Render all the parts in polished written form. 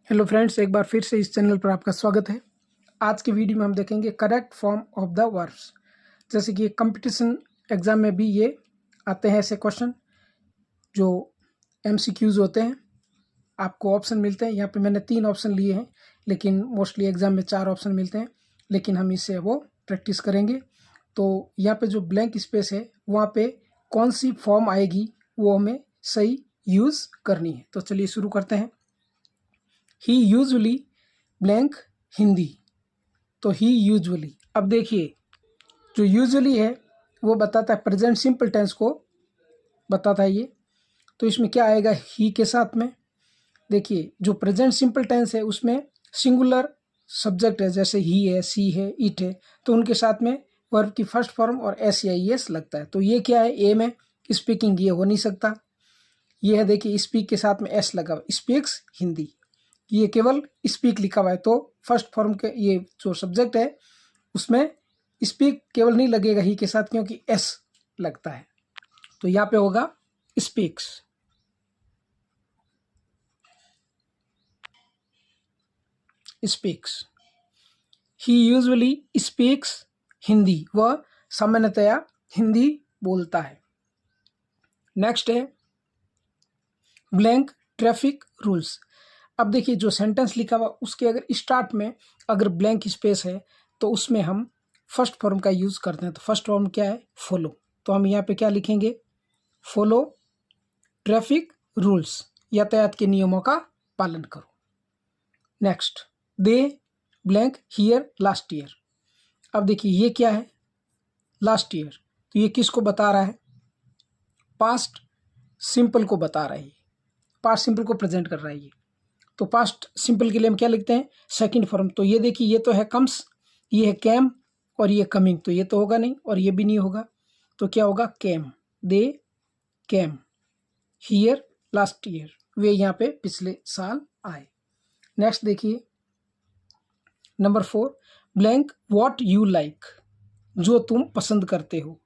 Hello friends, एक बार फिर से इस चैनल पर आपका स्वागत है। आज की वीडियो में हम देखेंगे correct form of the verbs. जैसे कि कंपटीशन एग्जाम में भी ये आते हैं ऐसे क्वेश्चन जो एमसीक्यूज होते हैं। आपको ऑप्शन मिलते हैं, यहाँ पे मैंने 3 ऑप्शन लिए हैं, लेकिन मोस्टली एग्जाम में 4 ऑप्शन मिलते हैं, लेकिन हम इससे वो प्रैक्टिस करेंगे। तो यहाँ पे जो ब्लैंक स्पेस है वहाँ पे कौन सी फॉर्म आएगी वो हमें सही यूज़ करनी है। तो चलिए शुरू करते हैं। ही यूजुअली ब्लैंक हिंदी, तो ही यूजुअली। अब देखिए, जो यूजुअली है वो बताता है प्रेजेंट सिंपल टेंस को बताता है ये। तो इसमें क्या आएगा ही के साथ में? देखिए, जो प्रेजेंट सिंपल टेंस है उसमें सिंगुलर सब्जेक्ट है, जैसे ही है, सी है, इट है, तो उनके साथ में वर्ब की फर्स्ट फॉर्म और एस या एस लगता है। तो ये क्या है, ए में स्पीकिंग, ये हो नहीं सकता। ये है, देखिए स्पीक के साथ में एस लगा हुआ, स्पीक्स हिंदी, ये केवल स्पीक लिखा हुआ है। तो फर्स्ट फॉर्म के ये जो सब्जेक्ट है उसमें स्पीक केवल नहीं लगेगा ही के साथ, क्योंकि एस लगता है। तो यहाँ पे होगा स्पीक्स। स्पीक्स, ही यूजुअली स्पीक्स हिंदी, वह सामान्यतया हिंदी बोलता है। नेक्स्ट है ब्लैंक ट्रैफिक रूल्स। अब देखिए, जो सेंटेंस लिखा हुआ उसके अगर स्टार्ट में अगर ब्लैंक स्पेस है तो उसमें हम फर्स्ट फॉर्म का यूज़ करते हैं। तो फर्स्ट फॉर्म क्या है, फॉलो। तो हम यहाँ पे क्या लिखेंगे, फॉलो ट्रैफिक रूल्स, यातायात के नियमों का पालन करो। Next, they blank here last year. अब देखिए ये क्या है, लास्ट ईयर, तो ये किसको बता रहा है, पास्ट सिंपल को बता रहा है, पास्ट सिंपल को प्रेजेंट कर रहा है ये। तो पास्ट सिंपल के लिए हम क्या लिखते हैं, सेकंड फॉर्म। तो ये देखिए, ये तो है कम्स, ये है कैम, और ये कमिंग, तो ये तो होगा नहीं और ये भी नहीं होगा। तो क्या होगा, came, they came here last year, वे यहाँ पे पिछले साल आए। नेक्स्ट देखिए number 4, blank what you like, जो तुम पसंद करते हो।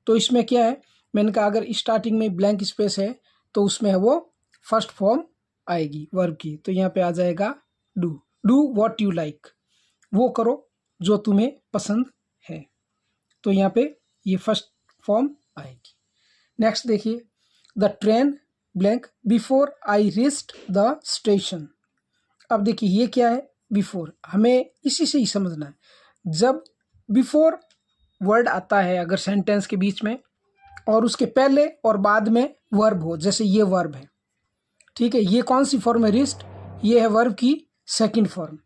तो इसमें क्या है, मैंने कहा अगर स्टार्टिंग में ब्लैंक स्पेस है तो उसमें है वो फर्स्ट फॉर्म आएगी वर्ब की। तो यहाँ पे आ जाएगा do, do what you like, वो करो जो तुम्हें पसंद है। तो यहाँ पे ये फर्स्ट फॉर्म आएगी। नेक्स्ट देखिए, the train blank before I reached the station. अब देखिए ये क्या है, बिफोर, हमें इसी से ही समझना है। जब बिफोर वर्ड आता है अगर सेंटेंस के बीच में और उसके पहले और बाद में वर्ब हो, जैसे ये वर्ब है, ठीक है, ये कौन सी फॉर्म है, रिस्ट, ये है वर्ब की सेकंड फॉर्म।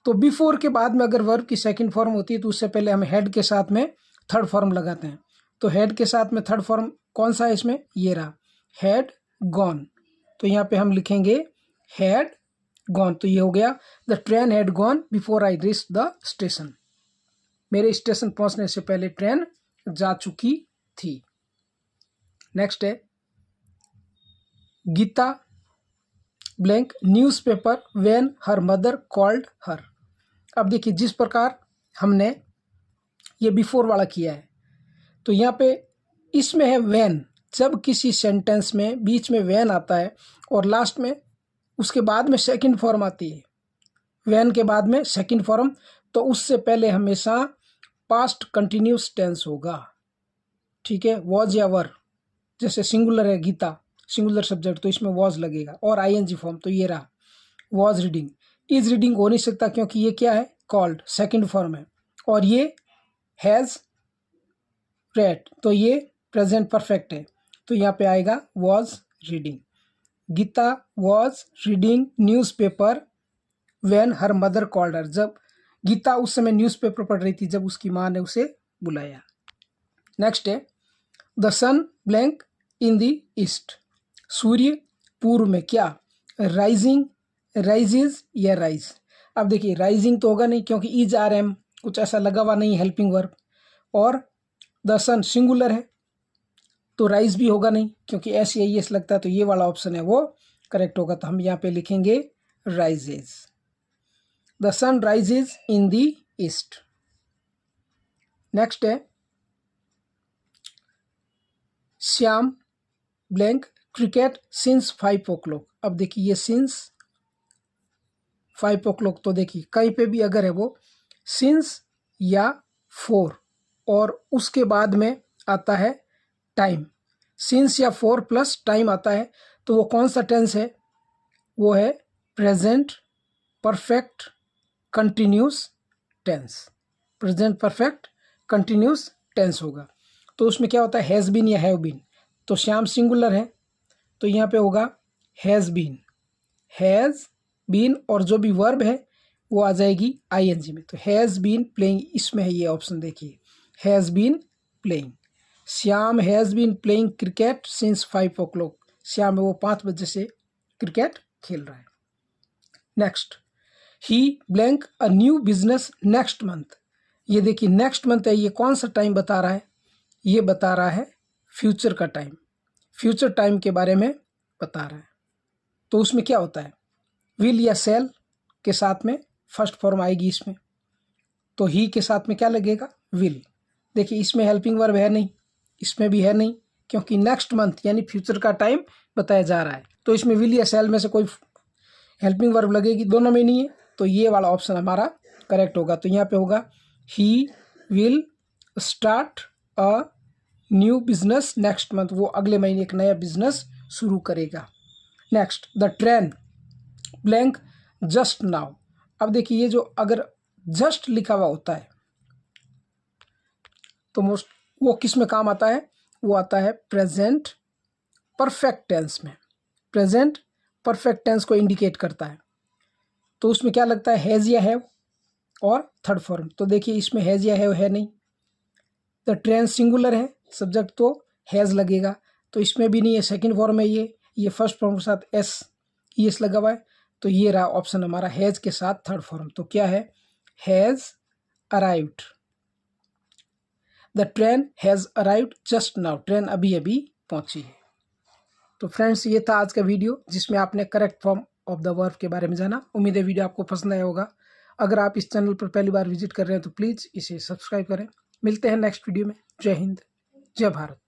तो बिफोर के बाद में अगर वर्ब की सेकंड फॉर्म होती है तो उससे पहले हम हेड के साथ में थर्ड फॉर्म लगाते हैं। तो हेड के साथ में थर्ड फॉर्म कौन सा है इसमें, ये रहा, हैड गॉन। तो यहाँ पे हम लिखेंगे हैड गॉन। तो ये हो गया, the train had gone before I reach the station, मेरे स्टेशन पहुंचने से पहले ट्रेन जा चुकी थी। नेक्स्ट है Geeta blank newspaper when her mother called her. अब देखिए जिस प्रकार हमने ये बिफोर वाला किया है, तो यहाँ पे इसमें है व्हेन। जब किसी सेंटेंस में बीच में व्हेन आता है और लास्ट में उसके बाद में सेकंड फॉर्म आती है, व्हेन के बाद में सेकंड फॉर्म, तो उससे पहले हमेशा पास्ट कंटिन्यूस टेंस होगा, ठीक है, वॉज या वर। जैसे सिंगुलर है गीता, सिंगुलर सब्जेक्ट, तो इसमें वॉज लगेगा, और आईएनजी फॉर्म, तो ये रहा वॉज रीडिंग। इज रीडिंग हो नहीं सकता क्योंकि ये क्या है, कॉल्ड, सेकंड फॉर्म है, और ये हैज़ रेड, तो ये प्रेजेंट परफेक्ट है। तो यहाँ पे आएगा was reading. Geeta was reading newspaper when her mother called her, जब गीता उस समय न्यूज़पेपर पढ़ रही थी जब उसकी माँ ने उसे बुलाया। नेक्स्ट है the sun blank in the east, सूर्य पूर्व में क्या, राइजिंग, राइजेज या राइज। अब देखिए राइजिंग तो होगा नहीं क्योंकि इज आर एम कुछ ऐसा लगा हुआ नहीं हेल्पिंग वर्ब, और द सन सिंगुलर है तो राइज भी होगा नहीं क्योंकि एस या एस लगता है, तो ये वाला ऑप्शन है वो करेक्ट होगा। तो हम यहाँ पे लिखेंगे rises, the sun rises in the east. Next है Shyam blank cricket since 5 o'clock। अब देखिए ये सिंस 5 o'clock, तो देखिए कहीं पे भी अगर है वो सिंस या फॉर और उसके बाद में आता है टाइम, सिंस या फॉर प्लस टाइम आता है, तो वो कौन सा टेंस है? वो है present perfect continuous tense. Present perfect continuous tense होगा। तो उसमें क्या होता है? हैज़ बीन या हैव बीन। तो श्याम सिंगुलर है तो यहाँ पे होगा हैज़ बीन, हैज़ बीन, और जो भी वर्ब है वो आ जाएगी आईएनजी में। तो हैज़ बीन प्लेइंग, इसमें है ये ऑप्शन, देखिए has been playing. Shyam has been playing cricket since 5 o'clock। Shyam है वो 5 बजे से क्रिकेट खेल रहा है। Next, he blank a new business next month. ये देखिए नेक्स्ट मंथ है, ये कौन सा टाइम बता रहा है? ये बता रहा है फ्यूचर का टाइम, फ्यूचर टाइम के बारे में बता रहा है। तो उसमें क्या होता है? विल या सेल के साथ में फर्स्ट फॉर्म आएगी इसमें, तो ही के साथ में क्या लगेगा? विल। देखिए इसमें हेल्पिंग वर्ब है नहीं, इसमें भी है नहीं, क्योंकि नेक्स्ट मंथ यानी फ्यूचर का टाइम बताया जा रहा है। तो इसमें विल या सेल में से कोई हेल्पिंग वर्ब लगेगी, दोनों में नहीं है, तो ये वाला ऑप्शन हमारा करेक्ट होगा। तो यहाँ पे होगा he will start a new business next month. वो अगले महीने एक नया बिजनेस शुरू करेगा। Next, the train blank just now. अब देखिए ये जो अगर जस्ट लिखा हुआ होता है तो मोस्ट वो किस में काम आता है? वो आता है प्रेजेंट परफेक्ट टेंस में। प्रेजेंट परफेक्ट टेंस को इंडिकेट करता है। तो उसमें क्या लगता है? हैज़ या हैव और थर्ड फॉर्म। तो देखिए इसमें हैज़ या हैव है नहीं। द ट्रेन सिंगुलर है, सब्जेक्ट तो हैज़ लगेगा, तो इसमें भी नहीं है। सेकंड फॉर्म है ये फर्स्ट फॉर्म के साथ एस लगा हुआ है, तो ये रहा ऑप्शन हमारा हैज़ के साथ थर्ड फॉर्म। तो क्या है? Has arrived. The train has arrived just now. Train अभी अभी पहुंची है। तो फ्रेंड्स ये था आज का वीडियो जिसमें आपने correct form of the verb के बारे में जाना। उम्मीद है वीडियो आपको पसंद आया होगा। अगर आप इस चैनल पर पहली बार विजिट कर रहे हैं तो प्लीज़ इसे सब्सक्राइब करें। मिलते हैं नेक्स्ट वीडियो में। जय हिंद, जय भारत।